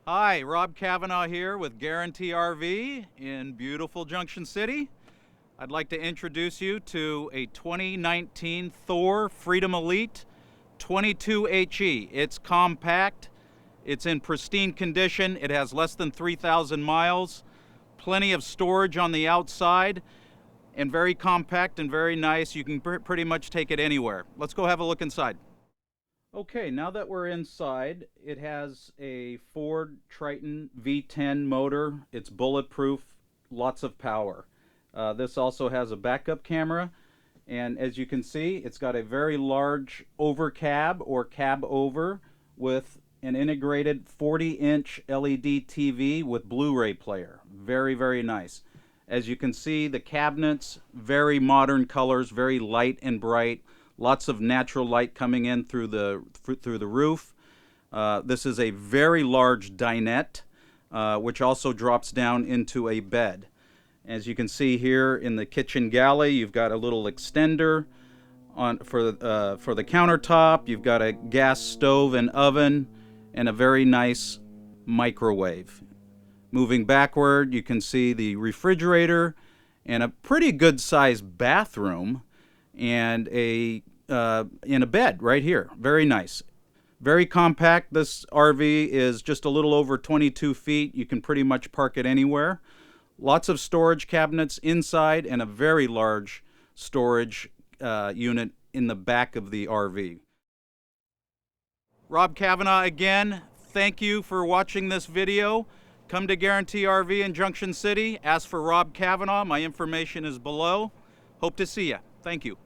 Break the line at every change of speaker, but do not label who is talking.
Hi, Rob.Kavanaugh here with Guarantee RV in beautiful Junction City. I'd like to introduce you to a 2019 Thor Freedom Elite 22HE. It's compact, it's in pristine condition, it has less than 3,000 miles, plenty of storage on the outside, and very compact and very nice. You can pretty much take it anywhere. Let's go have a look inside. Okay, now that we're inside, it has a Ford Triton V10 motor. It's bulletproof, lots of power. This also has a backup camera, and as you can see, it's got a very large over cab or cab over with an integrated 40-inch LED TV with Blu-ray player. Very, very nice. As you can see, the cabinets, very modern colors, very light and bright. Lots of natural light coming in through the roof. This is a very large dinette, which also drops down into a bed. As you can see here in the kitchen galley, you've got a little extender for the countertop. You've got a gas stove and oven, and a very nice microwave. Moving backward, you can see the refrigerator and a pretty good sized bathroom, and in a bed right here. Very nice. Very compact. This RV is just a little over 22 feet. You can pretty much park it anywhere. Lots of storage cabinets inside and a very large storage unit in the back of the RV. Rob.Kavanaugh again. Thank you for watching this video. Come to Guarantee RV in Junction City. Ask for Rob.Kavanaugh. My information is below. Hope to see you. Thank you.